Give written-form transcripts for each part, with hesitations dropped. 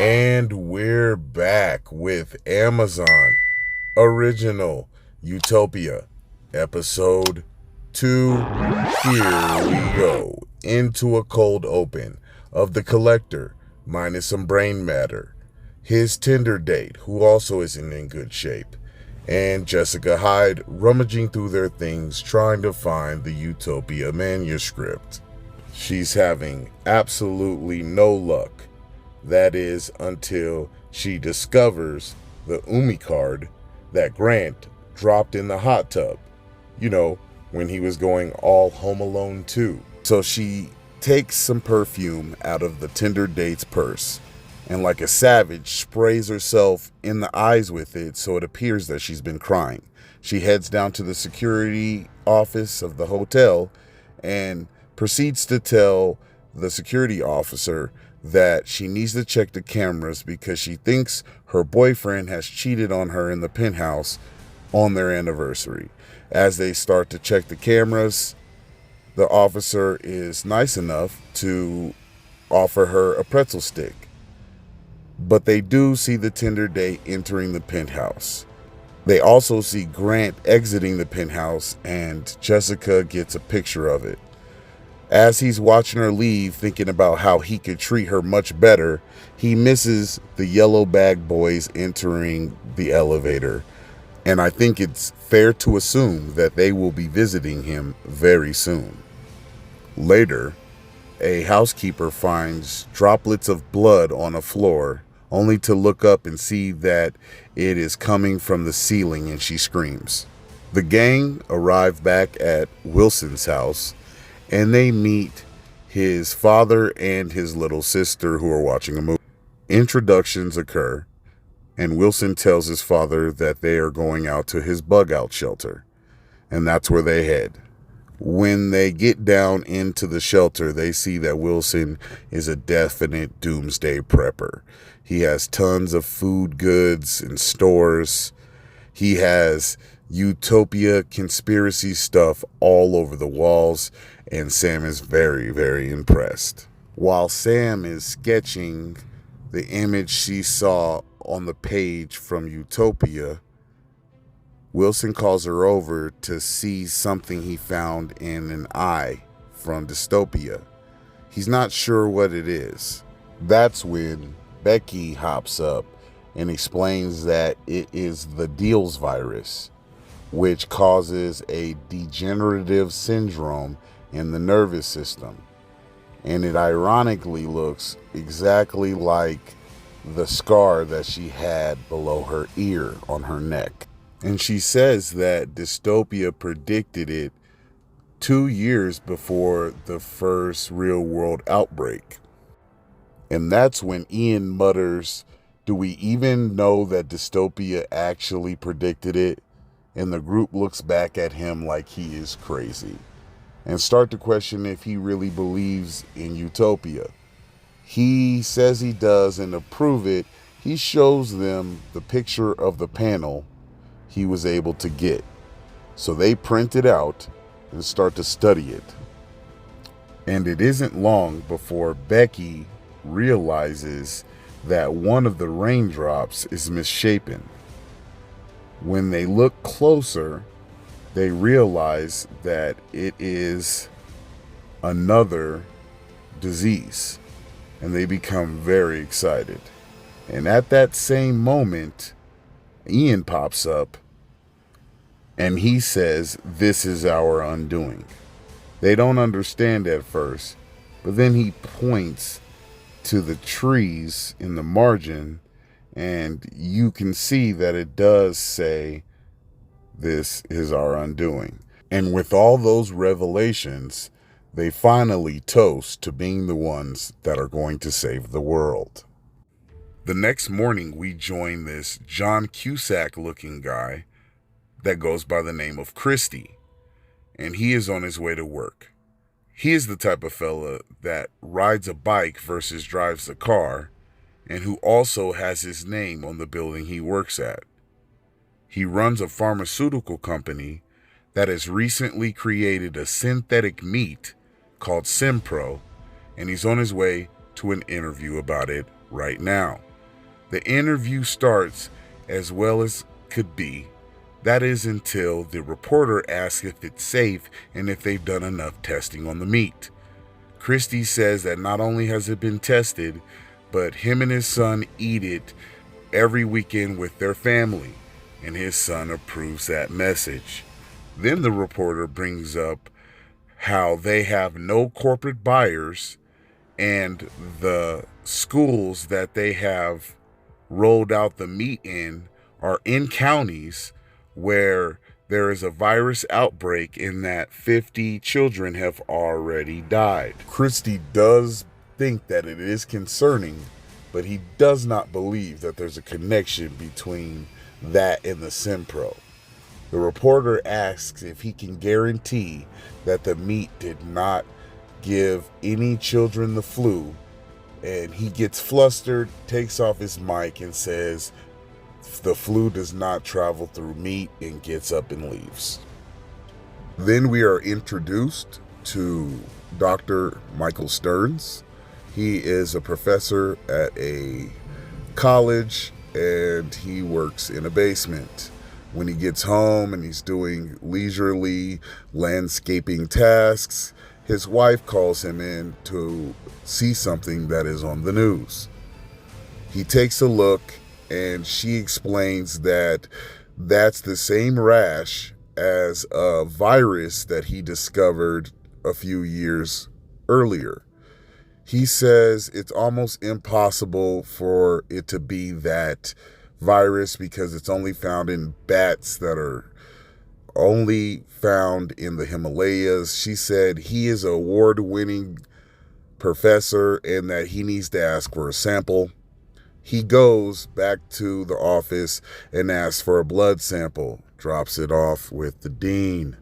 And we're back with Amazon Original Utopia, Episode 2. Here we go into a cold open of the collector minus some brain matter, his Tinder date, who also isn't in good shape, and Jessica Hyde rummaging through their things trying to find the Utopia manuscript. She's having absolutely no luck. That is until she discovers the Umi card that Grant dropped in the hot tub, when he was going all Home Alone 2. So she takes some perfume out of the Tinder date's purse and like a savage sprays herself in the eyes with it so it appears that she's been crying. She heads down to the security office of the hotel and proceeds to tell the security officer that she needs to check the cameras because she thinks her boyfriend has cheated on her in the penthouse on their anniversary. As they start to check the cameras, the officer is nice enough to offer her a pretzel stick. But they do see the Tinder date entering the penthouse. They also see Grant exiting the penthouse, and Jessica gets a picture of it. As he's watching her leave, thinking about how he could treat her much better, he misses the yellow bag boys entering the elevator. And I think it's fair to assume that they will be visiting him very soon. Later, a housekeeper finds droplets of blood on a floor, only to look up and see that it is coming from the ceiling, and she screams. The gang arrive back at Wilson's house, and they meet his father and his little sister who are watching a movie. Introductions occur, and Wilson tells his father that they are going out to his bug out shelter, and that's where they head. When they get down into the shelter, they see that Wilson is a definite doomsday prepper. He has tons of food goods and stores. He has Utopia conspiracy stuff all over the walls, and Sam is very, very impressed. While Sam is sketching the image she saw on the page from Utopia, Wilson calls her over to see something he found in an eye from Dystopia. He's not sure what it is. That's when Becky hops up and explains that it is the Deals virus, which causes a degenerative syndrome in the nervous system. And it ironically looks exactly like the scar that she had below her ear on her neck. And she says that Dystopia predicted it 2 years before the first real world outbreak. And that's when Ian mutters, "Do we even know that Dystopia actually predicted it?" And the group looks back at him like he is crazy and start to question if he really believes in Utopia. He says he does, and to prove it, he shows them the picture of the panel he was able to get. So they print it out and start to study it. And it isn't long before Becky realizes that one of the raindrops is misshapen. When they look closer, they realize that it is another disease, and they become very excited. And at that same moment, Ian pops up, and he says, "This is our undoing." They don't understand at first, but then he points to the trees in the margin, and you can see that it does say, "This is our undoing." And with all those revelations, they finally toast to being the ones that are going to save the world. The next morning, we join this John Cusack-looking guy that goes by the name of Christie, and he is on his way to work. He is the type of fella that rides a bike versus drives a car, and who also has his name on the building he works at. He runs a pharmaceutical company that has recently created a synthetic meat called Simpro, and he's on his way to an interview about it right now. The interview starts as well as could be. That is until the reporter asks if it's safe and if they've done enough testing on the meat. Christie says that not only has it been tested, but him and his son eat it every weekend with their family, and his son approves that message. Then the reporter brings up how they have no corporate buyers, and the schools that they have rolled out the meat in are in counties where there is a virus outbreak and that 50 children have already died. Christie does think that it is concerning, but he does not believe that there's a connection between that and the Simpro. The reporter asks if he can guarantee that the meat did not give any children the flu, and he gets flustered, takes off his mic, and says the flu does not travel through meat, and gets up and leaves. Then we are introduced to Dr. Michael Stearns. He is a professor at a college, and he works in a basement. When he gets home and he's doing leisurely landscaping tasks, his wife calls him in to see something that is on the news. He takes a look, and she explains that that's the same rash as a virus that he discovered a few years earlier. He says it's almost impossible for it to be that virus because it's only found in bats that are only found in the Himalayas. She said he is an award-winning professor and that he needs to ask for a sample. He goes back to the office and asks for a blood sample, drops it off with the dean.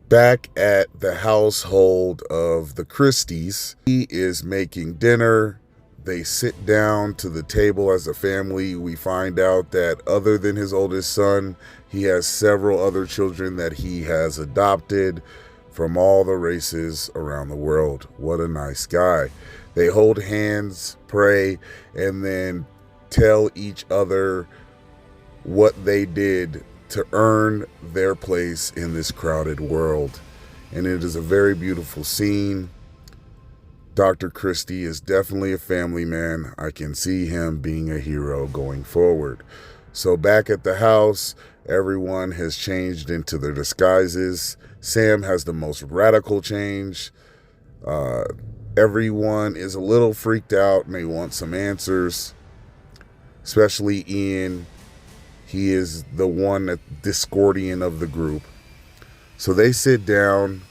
Back at the household of the Christies, he is making dinner. They sit down to the table as a family. We find out that other than his oldest son, he has several other children that he has adopted from all the races around the world. What a nice guy. They hold hands, pray, and then tell each other what they did to earn their place in this crowded world. And it is a very beautiful scene. Dr. Christie is definitely a family man. I can see him being a hero going forward. So back at the house, everyone has changed into their disguises. Sam has the most radical change. Everyone is a little freaked out and they want some answers, especially Ian. He is the one, that Discordian of the group. So they sit down,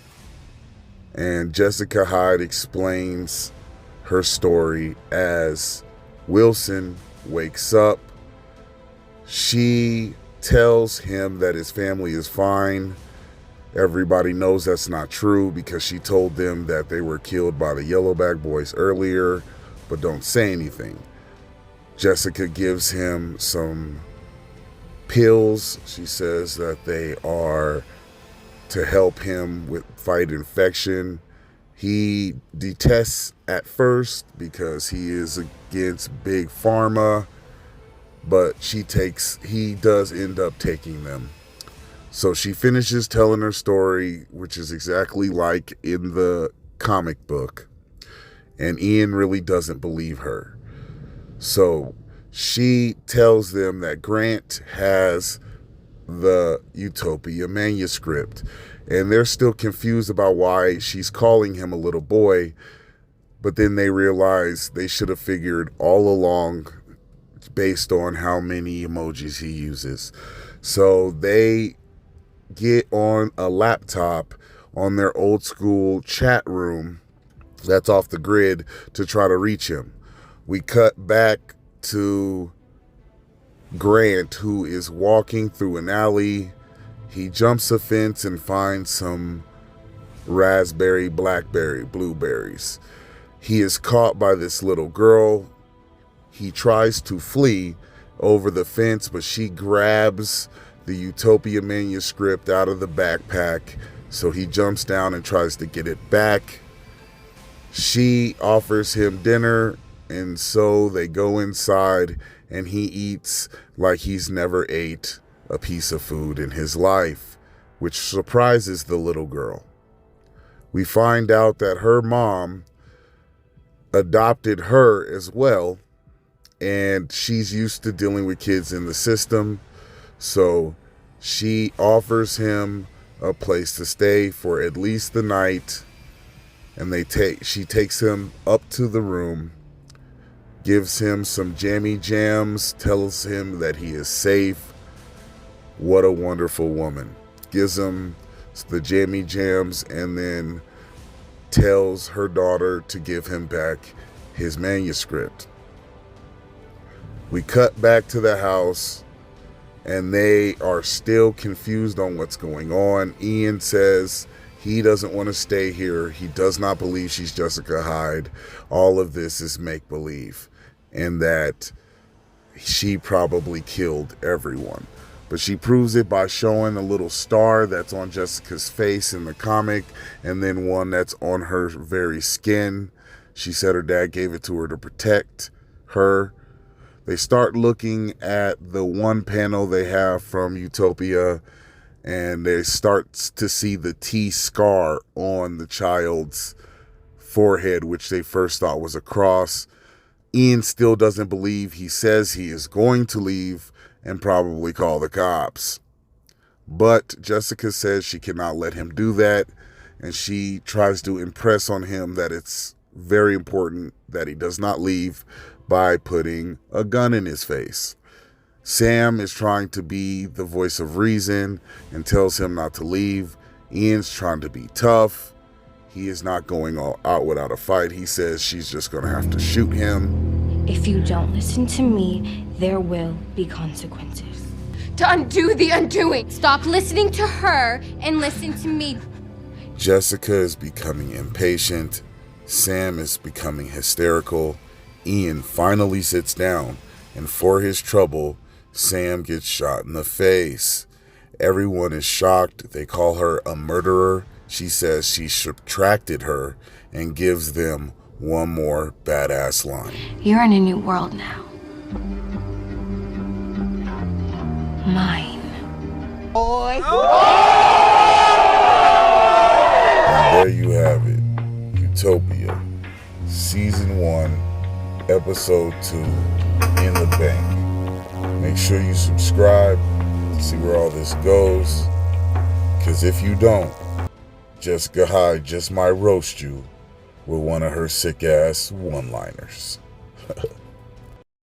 and Jessica Hyde explains her story as Wilson wakes up. She tells him that his family is fine. Everybody knows that's not true because she told them that they were killed by the Yellowback Boys earlier, but don't say anything. Jessica gives him some pills. She says that they are to help him fight infection. He detests at first because he is against big pharma, but he does end up taking them. So she finishes telling her story, which is exactly like in the comic book, and Ian really doesn't believe her. So she tells them that Grant has the Utopia manuscript, and they're still confused about why she's calling him a little boy, but then they realize they should have figured all along based on how many emojis he uses. So they get on a laptop on their old school chat room that's off the grid to try to reach him. We cut back to Grant, who is walking through an alley. He jumps a fence and finds some raspberry, blackberry, blueberries. He is caught by this little girl. He tries to flee over the fence, but she grabs the Utopia manuscript out of the backpack. So he jumps down and tries to get it back. She offers him dinner, and so they go inside and he eats like he's never ate a piece of food in his life, which surprises the little girl. We find out that her mom adopted her as well, and she's used to dealing with kids in the system, so she offers him a place to stay for at least the night, and she takes him up to the room, gives him some jammy jams, tells him that he is safe. What a wonderful woman. Gives him the jammy jams and then tells her daughter to give him back his manuscript. We cut back to the house, and they are still confused on what's going on. Ian says he doesn't want to stay here. He does not believe she's Jessica Hyde. All of this is make-believe, and that she probably killed everyone. But she proves it by showing a little star that's on Jessica's face in the comic, and then one that's on her very skin. She said her dad gave it to her to protect her. They start looking at the one panel they have from Utopia, and they start to see the T scar on the child's forehead, which they first thought was a cross. Ian still doesn't believe. He says he is going to leave and probably call the cops. But Jessica says she cannot let him do that, and she tries to impress on him that it's very important that he does not leave by putting a gun in his face. Sam is trying to be the voice of reason and tells him not to leave. Ian's trying to be tough. He is not going all out without a fight. He says she's just going to have to shoot him. If you don't listen to me, there will be consequences. To undo the undoing. Stop listening to her and listen to me. Jessica is becoming impatient. Sam is becoming hysterical. Ian finally sits down, and for his trouble, Sam gets shot in the face. Everyone is shocked. They call her a murderer. She says she subtracted her and gives them one more badass line. You're in a new world now. Mine. Boy. And there you have it. Utopia. Season 1, Episode 2, in the bank. Make sure you subscribe to see where all this goes. Because if you don't, Jessica Hyde just might roast you with one of her sick-ass one-liners.